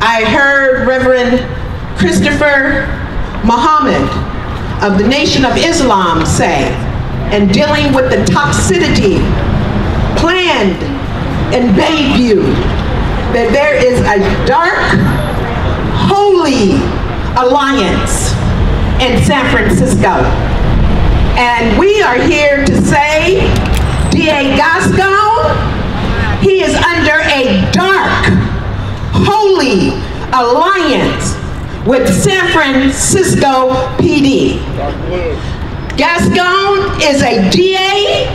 I heard Reverend Christopher Muhammad of the Nation of Islam say, in dealing with the toxicity planned in Bayview, that there is a dark, holy alliance in San Francisco. And we are here to say, DA Gascon, he is under a dark, holy alliance with San Francisco PD. Gascon is a DA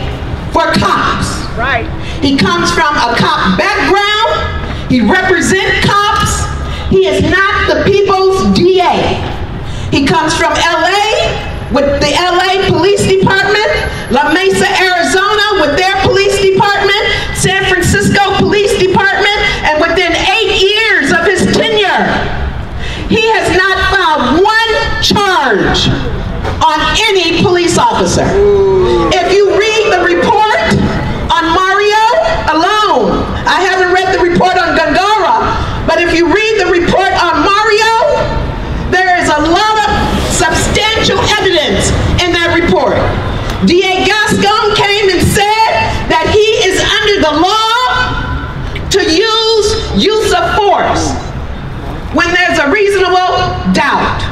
for cops. Right. He comes from a cop background. He represents cops. He is not the people's DA. He comes from LA with the LA Police Department, La Mesa, Arizona with their police department, San Francisco Police Department, and within 8 years of his tenure, he has not filed one charge on any police officer. If you read the report on Mario alone, I haven't read the report on Gongora, but if you read the report on Mario, there is a lot of substantial evidence in that report. DA Gascon came and said that he is under the law to use of force when there's a reasonable doubt.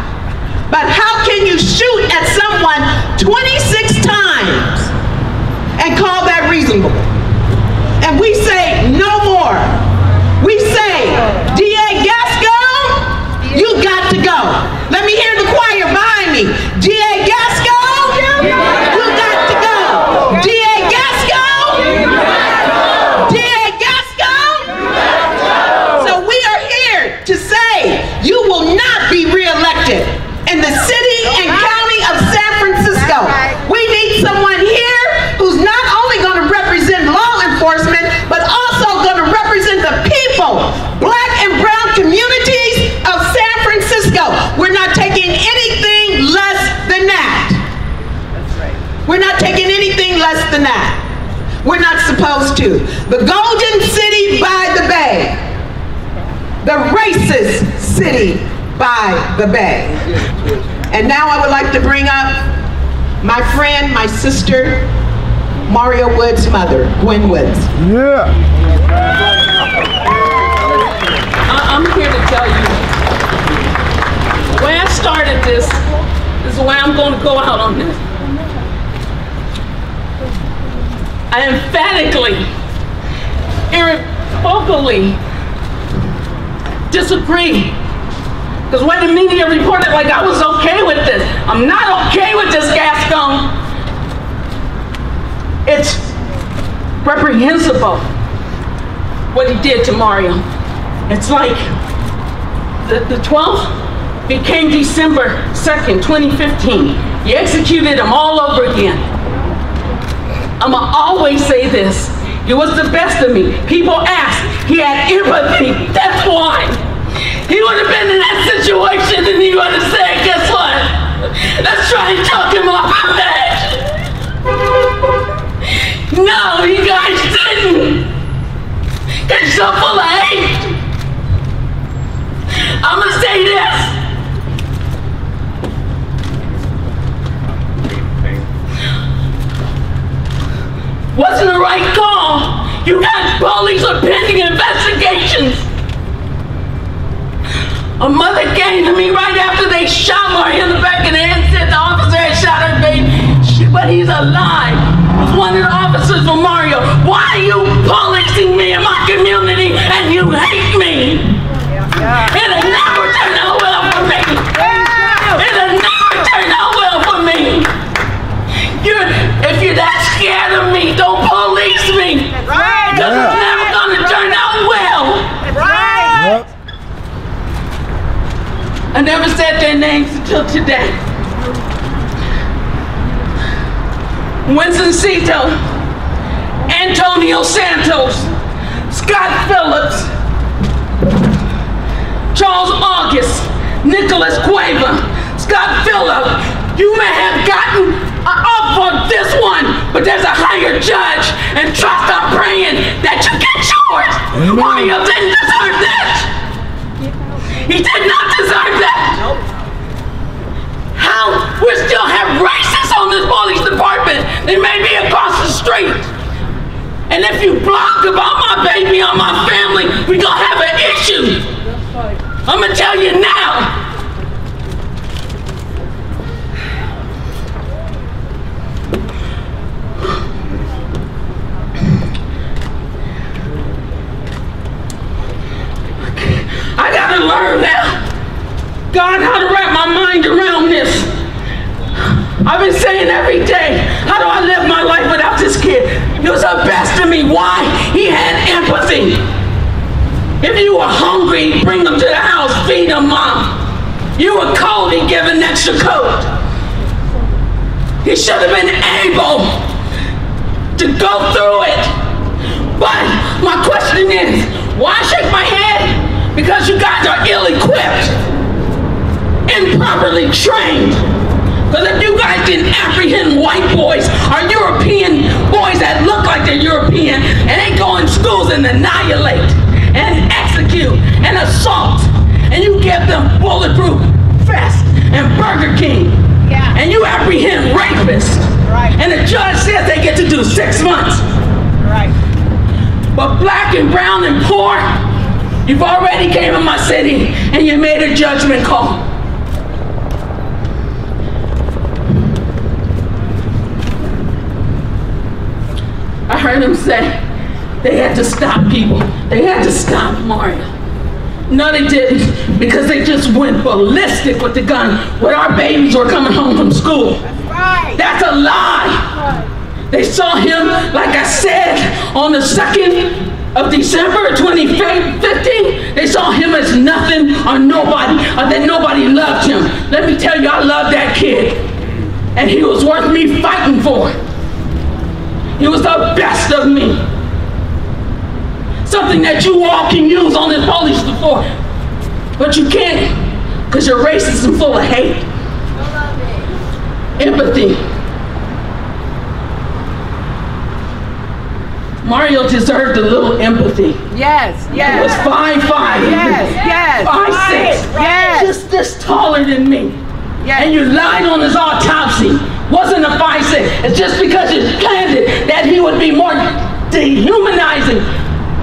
But how can you shoot at someone 26 times and call that reasonable? And we say no more. We say, DA Gascon, you got to go. Let me hear the choir behind me. DA Gascon, you got to go. DA Gascon, DA Gascon. So we are here to say you will not be reelected in the city and county of San Francisco. We need someone here who's not only going to represent law enforcement, but also going to represent the people, black and brown communities of San Francisco. We're not taking anything less than that. That's right. We're not taking anything less than that. We're not supposed to. The Golden City by the Bay. The racist city by the Bay. And now I would like to bring up my friend, my sister, Mario Woods' mother, Gwen Woods. Yeah. I'm here to tell you, the way I started this is the way I'm going to go out on this. I emphatically, irrevocably disagree. Because when the media reported like I was okay with this, I'm not okay with this, Gascon. It's reprehensible what he did to Mario. It's like the 12th became December 2nd, 2015. You executed him all over again. I'ma always say this. He was the best of me. People ask, he had empathy. That's why. He would have been in that situation and he would have said, guess what? Let's try and talk him off the ledge. No, you guys didn't. You're so full of hate. I'm gonna say this. Wasn't the right call. You got police or pending investigations. A mother came to me right after they shot Mario in the back of the head and said the officer had shot her baby, but he's alive. Was one of the officers for Mario. Why are you policing me in my community and you hate me? It'll never turn out well for me. It'll never turn out well for me. If you're that scared of me, don't police me. Because it's never gonna turn out well. I never said their names until today. Winsoncito, Antonio Santos, Scott Phillips, Charles August, Nicholas Cueva, Scott Phillips. You may have gotten off on this one, but there's a higher judge, and trust I'm praying that you get yours. Mario didn't deserve this. He did not deserve that. Nope. How we still have racists on this police department? They may be across the street. And if you blog about my baby or my family, we're gonna have an issue. I'm gonna tell you now. I gotta learn now, God, how to wrap my mind around this. I've been saying every day, how do I live my life without this kid? He was the best to me. Why? He had empathy. If you were hungry, bring him to the house, feed him, Mom. You were cold, he'd give an extra coat. He should have been able to go through it. But my question is, why shake my head? Because you guys are ill-equipped, improperly trained. Because if you guys didn't apprehend white boys or European boys that look like they're European and they go in schools and annihilate and execute and assault, and you give them bulletproof vests and Burger King, and you apprehend rapists, and the judge says they get to do 6 months. But black and brown and poor, you've already came in my city and you made a judgment call. I heard him say they had to stop people. They had to stop Mario. No, they didn't, because they just went ballistic with the gun when our babies were coming home from school. That's right. That's a lie. That's right. They saw him, like I said, on the 2nd of December 2015, they saw him as nothing or nobody, or that nobody loved him. Let me tell you, I love that kid. And he was worth me fighting for. He was the best of me. Something that you all can use on this police before. But you can't, because you're racist and full of hate. Empathy. Mario deserved a little empathy. Yes, yes. He was 5'5". Yes, yes. 5'6". Yes. Just taller than me. Yes. And you lied on his autopsy. Wasn't a 5'6". It's just because you planned it that he would be more dehumanizing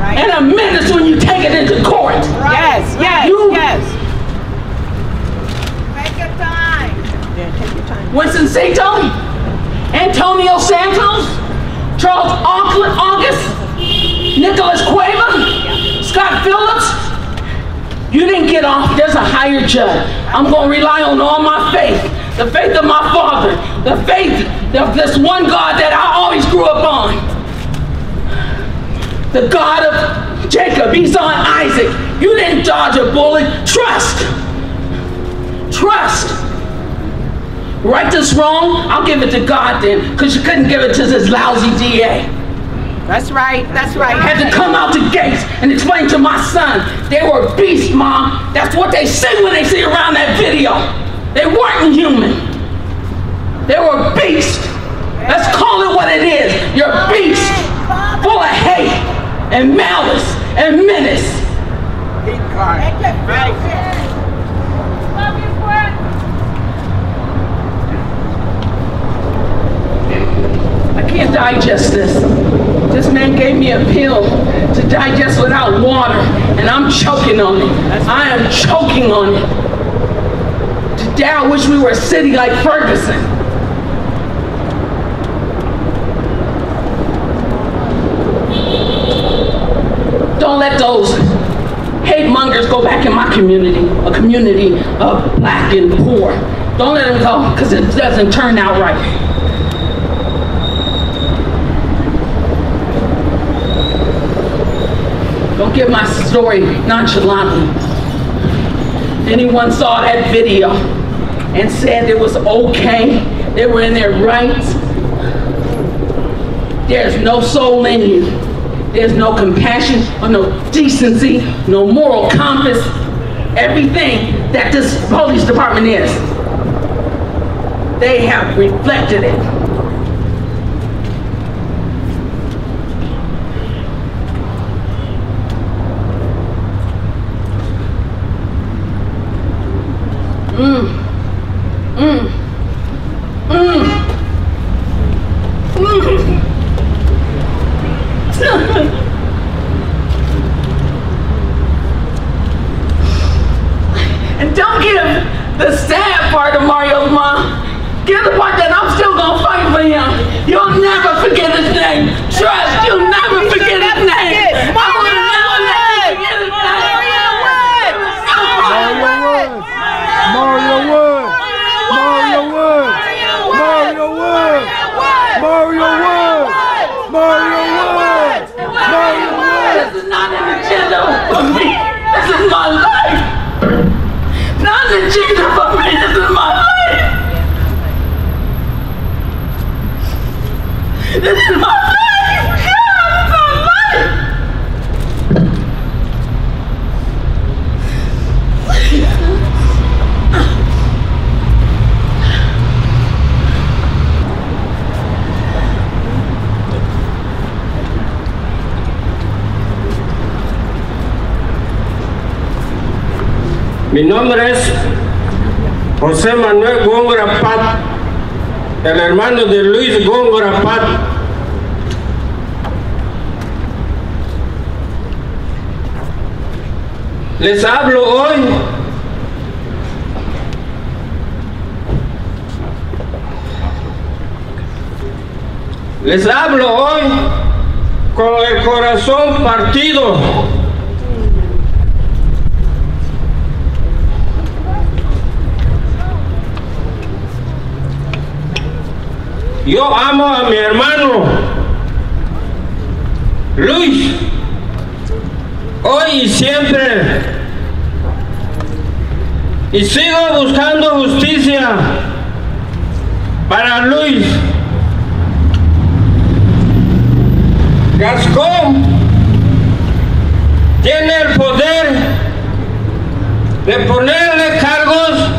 and a menace when you take it into court. Yes, yes, yes. Take your time. Yeah, take your time. Winston Sato, Antonio Santos, Charles August, Nicholas Cueva, Scott Phillips. You didn't get off. There's a higher judge. I'm going to rely on all my faith. The faith of my father. The faith of this one God that I always grew up on. The God of Jacob, Esau, and Isaac. You didn't dodge a bullet. Trust. Trust. Right this wrong, I'll give it to God then, because you couldn't give it to this lousy DA. That's right, that's right. Had to come out the gates and explain to my son, they were beasts, Mom. That's what they say when they see around that video. They weren't human. They were beasts. Let's call it what it is. You're a beast, full of hate and malice and menace. I can't digest this. This man gave me a pill to digest without water, and I'm choking on it. I am choking on it. Today I wish we were a city like Ferguson. Don't let those hate mongers go back in my community, a community of black and poor. Don't let them go, because it doesn't turn out right. Don't give my story nonchalantly. Anyone saw that video and said it was okay, they were in their rights, there's no soul in you. There's no compassion or no decency, no moral compass, everything that this police department is. They have reflected it. forget his name. Trust, you'll never forget his name. I will never let you forget his name. Mario Woods! Mario Woods! Mario Woods! Mario Woods! Mario Woods! Mario Woods! This is not an agenda for me. This is my life. Not an agenda for me. This is my life. This is my life. Mi nombre es José Manuel Gongora Pat, el hermano de Luis Gongora Pat. Les hablo hoy con el corazón partido. Yo amo a mi hermano Luis, hoy y siempre, y sigo buscando justicia para Luis. Gascon tiene el poder de ponerle cargos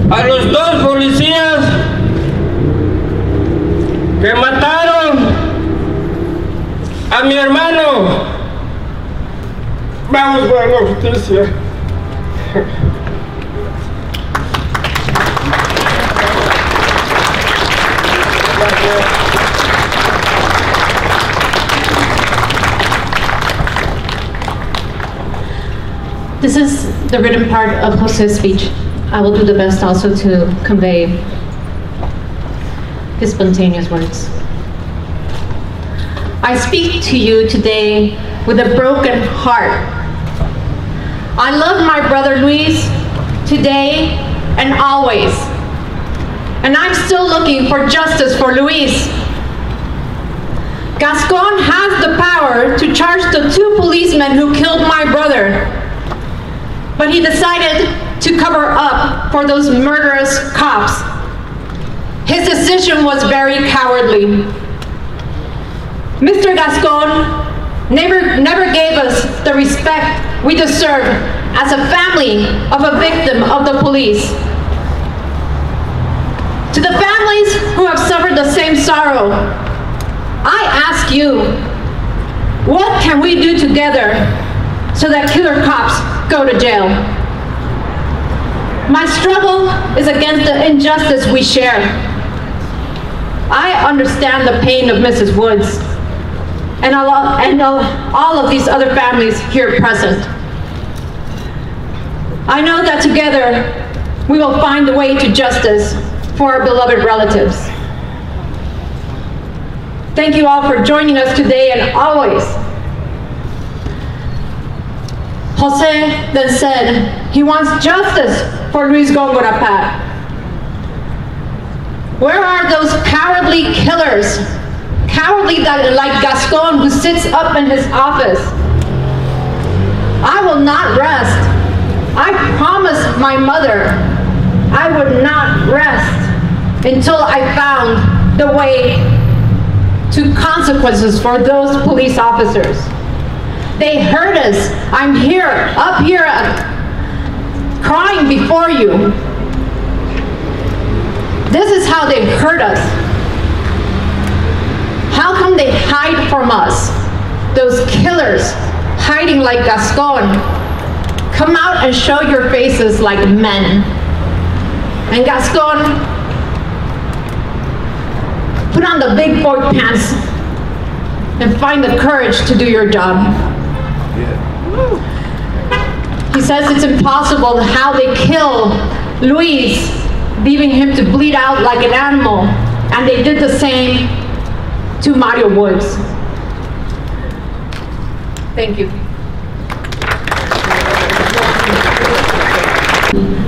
a los dos policías que mataron a mi hermano. Vamos a la justicia. This is the written part of Jose's speech. I will do the best also to convey his spontaneous words. I speak to you today with a broken heart. I love my brother Luis today and always. And I'm still looking for justice for Luis. Gascon has the power to charge the 2 policemen who killed my brother. But he decided to cover up for those murderous cops. His decision was very cowardly. Mr. Gascon never gave us the respect we deserve as a family of a victim of the police. To the families who have suffered the same sorrow, I ask you, what can we do together so that killer cops go to jail? My struggle is against the injustice we share. I understand the pain of Mrs. Woods and all of these other families here present. I know that together we will find the way to justice for our beloved relatives. Thank you all for joining us today and always. Jose then said he wants justice for Luis Gongora Pat. Where are those cowardly killers? Cowardly like Gascon, who sits up in his office. I will not rest. I promised my mother I would not rest until I found the way to consequences for those police officers. They hurt us. I'm here, up here, crying before you. This is how they hurt us. How come they hide from us? Those killers hiding like Gascon. Come out and show your faces like men. And Gascon, put on the big boy pants and find the courage to do your job. He says it's impossible how they kill Luis, leaving him to bleed out like an animal. And they did the same to Mario Woods. Thank you.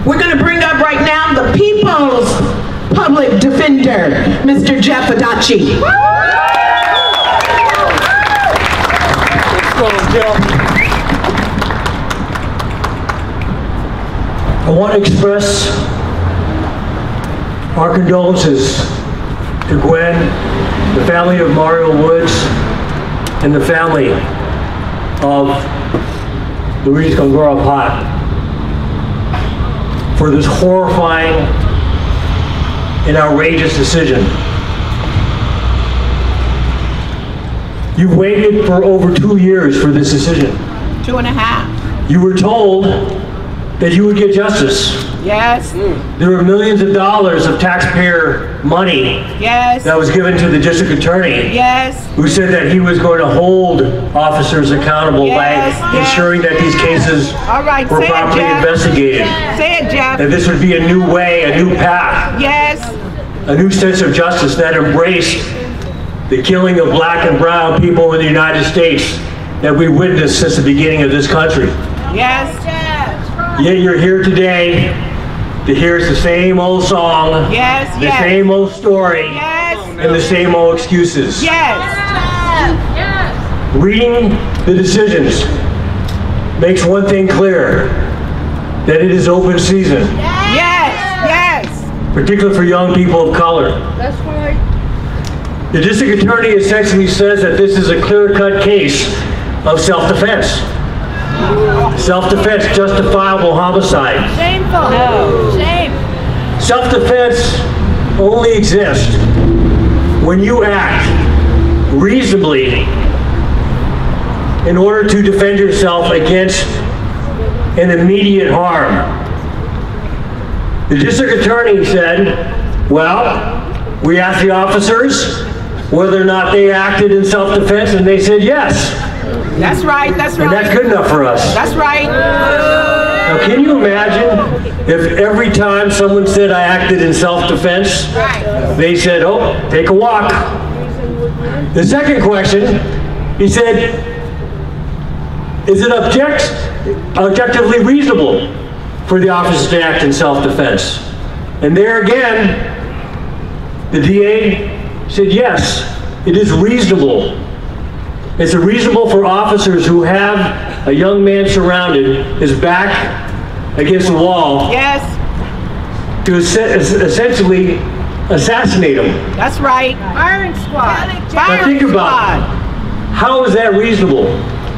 We're going to bring up right now the People's Public Defender, Mr. Jeff Adachi. I want to express our condolences to Gwen, the family of Mario Woods, and the family of Luis Gongora Pat for this horrifying and outrageous decision. You've waited for over 2 years for this decision. 2.5. You were told that you would get justice. Yes. There were millions of dollars of taxpayer money Yes. that was given to the district attorney, Yes. who said that he was going to hold officers accountable Yes, by yes. ensuring that these cases All right, were say it, properly Jeff. investigated. Say it, Jeff. That this would be a new way, a new path, Yes. a new sense of justice that embraced the killing of black and brown people in the United States that we witnessed since the beginning of this country. Yes. Yet you're here today to hear the same old song, Yes. the Yes. same old story, Yes. and the same old excuses. Yes. Reading the decisions makes one thing clear, that it is open season, Yes. Yes. particularly for young people of color. That's right. The district attorney essentially says that this is a clear-cut case of self-defense. Self-defense, justifiable homicide. Shameful. No. Shame. Self-defense only exists when you act reasonably in order to defend yourself against an immediate harm. The district attorney said, well, we asked the officers whether or not they acted in self-defense, and they said yes. That's right. That's And right. that's good enough for us. That's right. Now, can you imagine if every time someone said I acted in self-defense, they said, oh, take a walk. The second question, he said, is it objectively reasonable for the officers to act in self-defense? And there again, the DA said, yes, it is reasonable. It's reasonable for officers who have a young man surrounded, his back against the wall, Yes. to essentially assassinate him. That's right. Firing squad. Now think about it. How is that reasonable?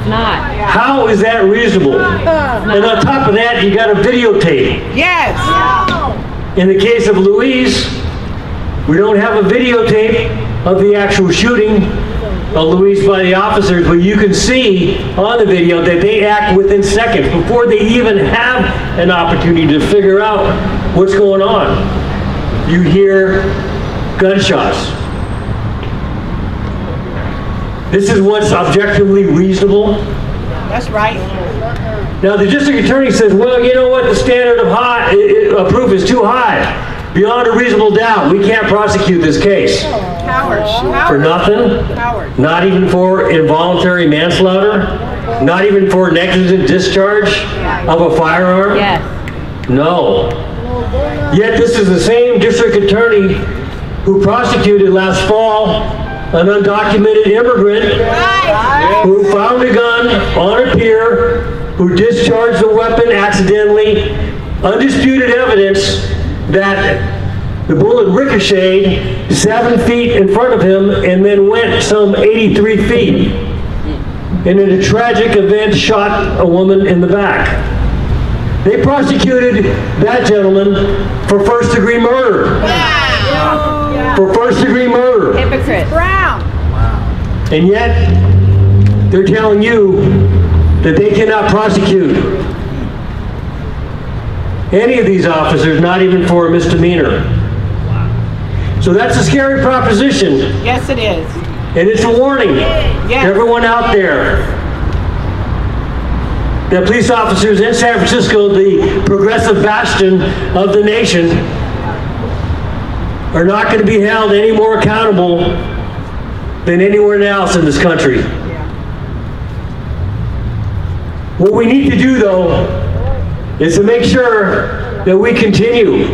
Not. How is that reasonable? And on top of that, you got a videotape. Yes. In the case of Luis, we don't have a videotape of the actual shooting of Luis by the officers, but you can see on the video that they act within seconds before they even have an opportunity to figure out what's going on. You hear gunshots. This is what's objectively reasonable. That's right. Now the district attorney says, well, you know what, the standard of proof is too high. Beyond a reasonable doubt, we can't prosecute this case. Cowards. For nothing? Cowards. Not even for involuntary manslaughter? Not even for negligent discharge of a firearm? Yes. No. Yet this is the same district attorney who prosecuted last fall an undocumented immigrant who found a gun on a pier, who discharged the weapon accidentally, undisputed evidence that the bullet ricocheted 7 feet in front of him and then went some 83 feet. And in a tragic event, shot a woman in the back. They prosecuted that gentleman for first-degree murder. For first-degree murder. Hypocrite. Brown. And yet, they're telling you that they cannot prosecute any of these officers, not even for a misdemeanor. So that's a scary proposition. Yes, it is. And it's a warning Yes. to everyone out there that police officers in San Francisco, the progressive bastion of the nation, are not going to be held any more accountable than anywhere else in this country. What we need to do, though, is to make sure that we continue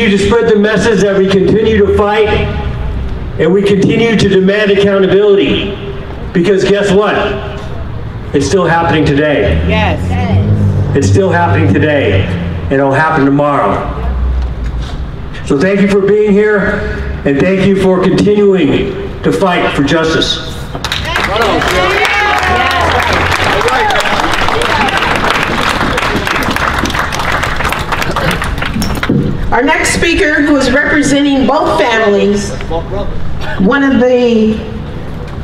to spread the message, that we continue to fight, and we continue to demand accountability. Because guess what? It's still happening today. Yes. It's still happening today, and it'll happen tomorrow. So thank you for being here, and thank you for continuing to fight for justice. Our next speaker, who is representing both families, one of the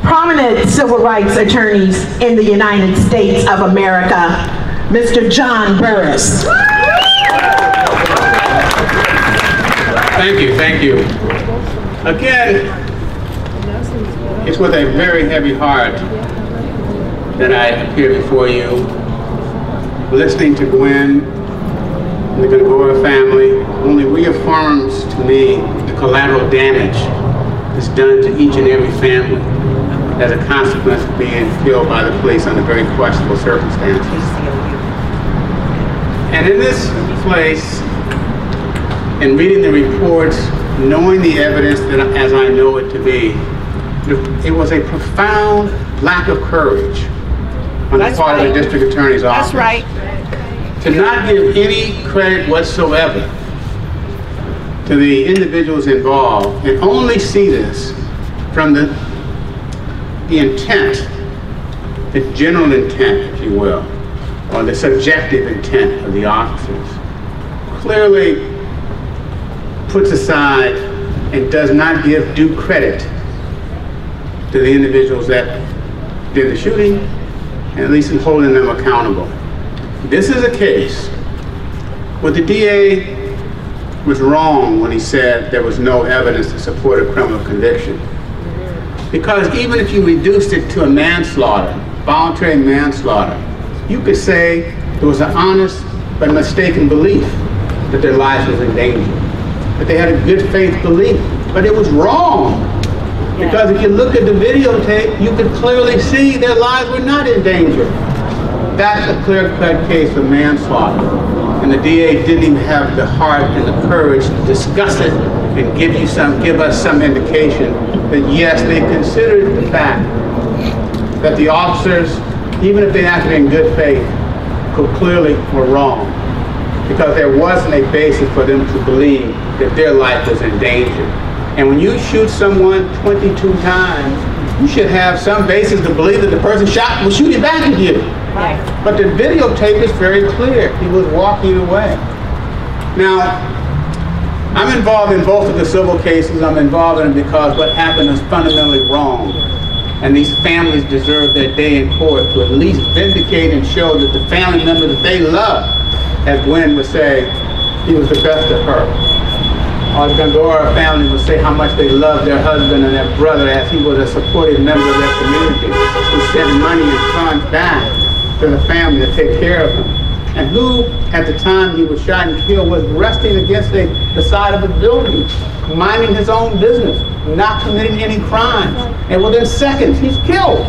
prominent civil rights attorneys in the United States of America, Mr. John Burris. Thank you, thank you. Again, it's with a very heavy heart that I appear before you, listening to Gwen and the Gongora family only reaffirms to me the collateral damage that's done to each and every family as a consequence of being killed by the police under very questionable circumstances. And in this place, in reading the reports, knowing the evidence that as I know it to be, it was a profound lack of courage on the part of the district attorney's office. That's right. To not give any credit whatsoever to the individuals involved and only see this from the intent, the general intent, if you will, or the subjective intent of the officers, clearly puts aside and does not give due credit to the individuals that did the shooting, and at least in holding them accountable. This is a case where the DA was wrong when he said there was no evidence to support a criminal conviction. Because even if you reduced it to a manslaughter, voluntary manslaughter, you could say there was an honest but mistaken belief that their lives was in danger. That they had a good faith belief, but it was wrong. Because if you look at the videotape, you could clearly see their lives were not in danger. That's a clear-cut case of manslaughter. And the DA didn't even have the heart and the courage to discuss it and give us some indication that yes, they considered the fact that the officers, even if they acted in good faith, clearly were wrong. Because there wasn't a basis for them to believe that their life was in danger. And when you shoot someone 22 times, you should have some basis to believe that the person shot was shooting back at you. Right. But the videotape is very clear. He was walking away. Now, I'm involved in both of the civil cases. I'm involved in them because what happened is fundamentally wrong. And these families deserve their day in court to at least vindicate and show that the family member that they love, as Gwen would say, he was the best of her. Or the Gongora family would say how much they loved their husband and their brother as he was a supportive member of their community who sent money and funds back to the family to take care of him. And who, at the time he was shot and killed, was resting against the side of a building, minding his own business, not committing any crimes. And within seconds, he's killed.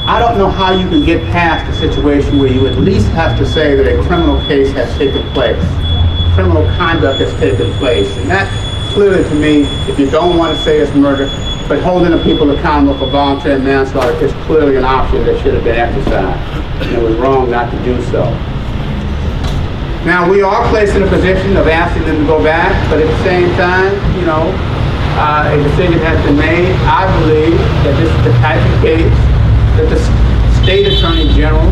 I don't know how you can get past a situation where you at least have to say that a criminal case has taken place. Criminal conduct has taken place. And that clearly to me, if you don't want to say it's murder, but holding the people accountable for voluntary manslaughter is clearly an option that should have been exercised. And it was wrong not to do so. Now we are placed in a position of asking them to go back, but at the same time, you know, a decision has been made. I believe that this is the type of case that the State Attorney General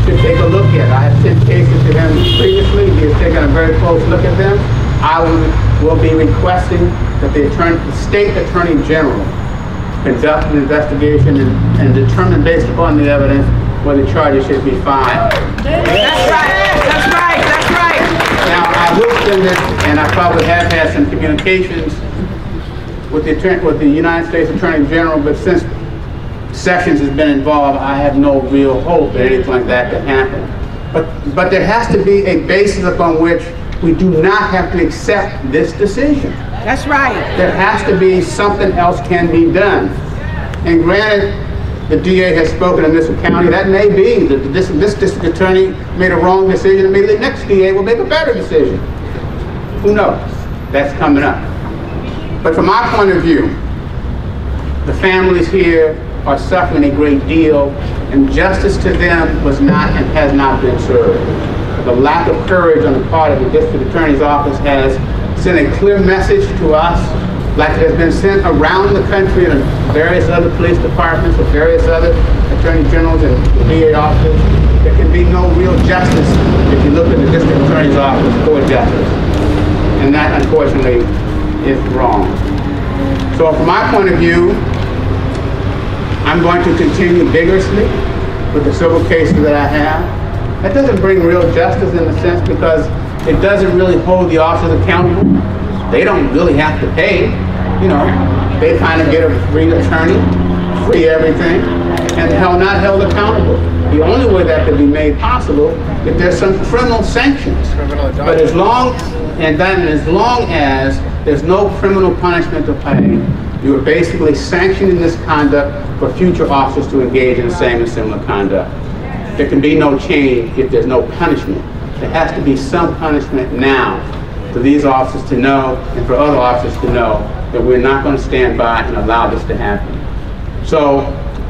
should take a look at. I have sent cases to him previously. He has taken a very close look at them. I will be requesting that the State Attorney General conduct an investigation and determine based upon the evidence whether charges should be filed. That's right. That's right. That's right. Now I will send this, and I probably have had some communications with the United States Attorney General, but since Sessions has been involved, I have no real hope that anything like that can happen. But there has to be a basis upon which we do not have to accept this decision. That's right. There has to be something else can be done. And granted, the DA has spoken in this county. That may be that this district attorney made a wrong decision, and maybe the next DA will make a better decision. Who knows? That's coming up. But from my point of view, the families here are suffering a great deal, and justice to them was not and has not been served. The lack of courage on the part of the district attorney's office has sent a clear message to us, like it has been sent around the country in various other police departments or various other attorney generals and DA offices. There can be no real justice if you look at the district attorney's office for justice. And that, unfortunately, is wrong. So from my point of view, I'm going to continue vigorously with the civil cases that I have. That doesn't bring real justice in a sense, because it doesn't really hold the officers accountable. They don't really have to pay. You know, they kind of get a free attorney, free everything, and not held accountable. The only way that could be made possible if there's some criminal sanctions. But as long as there's no criminal punishment to pay, you are basically sanctioning this conduct for future officers to engage in the same and similar conduct. There can be no change if there's no punishment. There has to be some punishment now for these officers to know and for other officers to know that we're not going to stand by and allow this to happen. So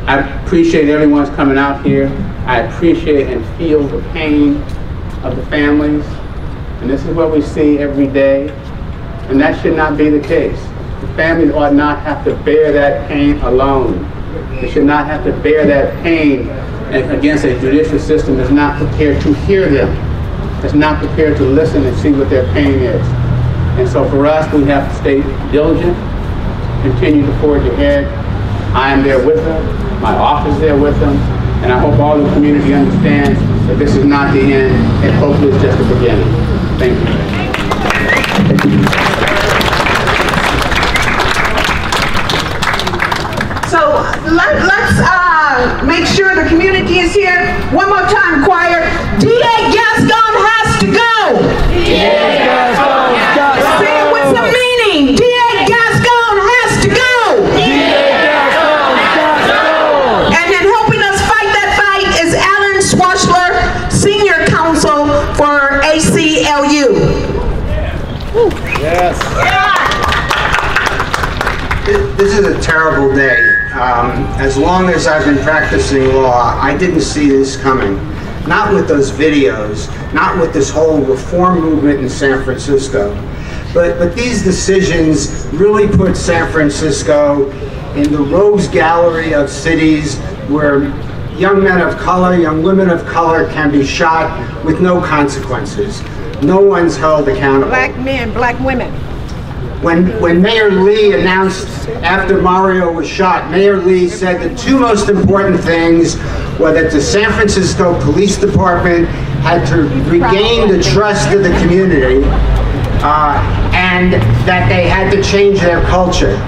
I appreciate everyone's coming out here. I appreciate and feel the pain of the families. And this is what we see every day. And that should not be the case. The families ought not have to bear that pain alone. They should not have to bear that pain against a judicial system that's not prepared to hear them, that's not prepared to listen and see what their pain is. And so for us, we have to stay diligent, continue to forge ahead. I am there with them, my office is there with them, and I hope all the community understands that this is not the end, and hopefully it's just the beginning. Thank you. So let's make sure the community is here. One more time, choir. DA Gascon has to go. DA Gascon has to go. Say it with some meaning. DA Gascon has to go. DA Gascon has to go. And then helping us fight that fight is Alan Schlosser, Senior Counsel for ACLU. Yes. This is a terrible day. As long as I've been practicing law, I didn't see this coming. Not with those videos, not with this whole reform movement in San Francisco. But these decisions really put San Francisco in the rogues gallery of cities where young men of color, young women of color can be shot with no consequences. No one's held accountable. Black men, black women. When Mayor Lee announced after Mario was shot, Mayor Lee said the two most important things were that the San Francisco Police Department had to regain the trust of the community and that they had to change their culture.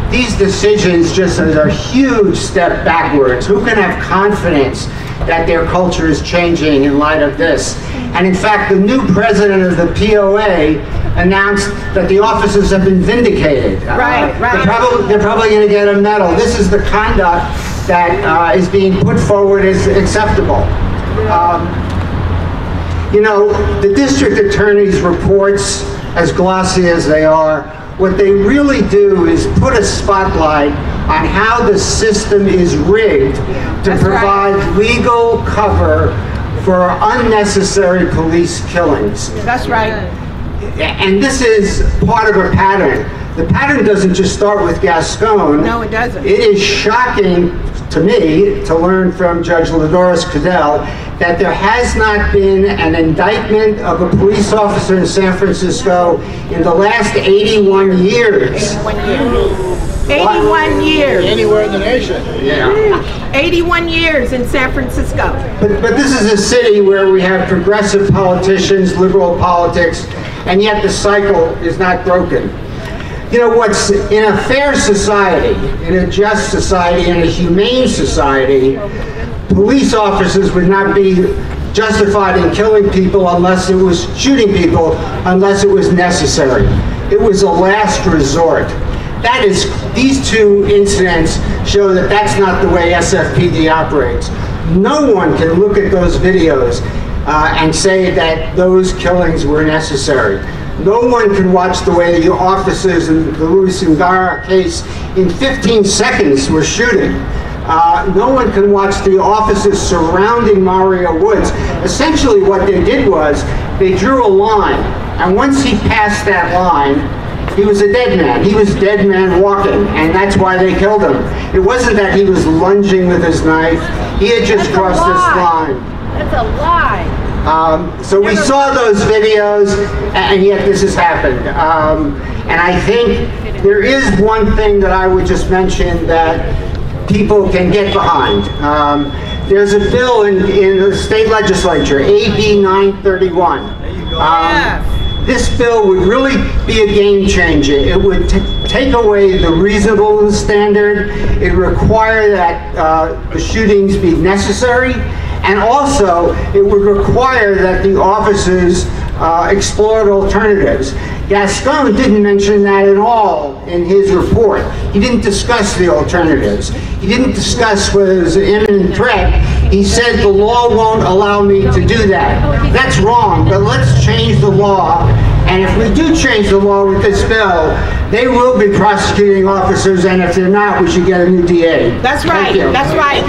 These decisions just are a huge step backwards. Who can have confidence that their culture is changing in light of this? And in fact, the new president of the POA announced that the officers have been vindicated. Right. They're probably going to get a medal. This is the conduct that is being put forward as acceptable. You know, the district attorney's reports, as glossy as they are, what they really do is put a spotlight on how the system is rigged to provide legal cover for unnecessary police killings. That's right. And this is part of a pattern. The pattern doesn't just start with Gascon. No, it doesn't. It is shocking to me to learn from Judge Ladoris Cadell that there has not been an indictment of a police officer in San Francisco in the last 81 years. 81 years. Anywhere in the nation. Yeah. 81 years in San Francisco. But this is a city where we have progressive politicians, liberal politics, and yet the cycle is not broken. You know, what's in a fair society, in a just society, in a humane society, police officers would not be justified in killing people unless it was shooting people, unless it was necessary. It was a last resort. These two incidents show that that's not the way SFPD operates. No one can look at those videos and say that those killings were necessary. No one can watch the way the officers in the Luis Gongora case in 15 seconds were shooting. No one can watch the officers surrounding Mario Woods. Essentially what they did was they drew a line, and once he passed that line, he was a dead man. He was dead man walking, and that's why they killed him. It wasn't that he was lunging with his knife. He had just crossed this line. That's a lie. So we saw those videos, and yet this has happened. And I think there is one thing that I would just mention that people can get behind. There's a bill in the state legislature, AB 931. This bill would really be a game changer. It would take away the reasonableness standard. It would require that the shootings be necessary. And also, it would require that the officers explored alternatives. Gascon didn't mention that at all in his report. He didn't discuss the alternatives. He didn't discuss whether there's an imminent threat. He said the law won't allow me to do that. That's wrong, but let's change the law. And if we do change the law with this bill, they will be prosecuting officers, and if they're not, we should get a new DA. That's right. That's right.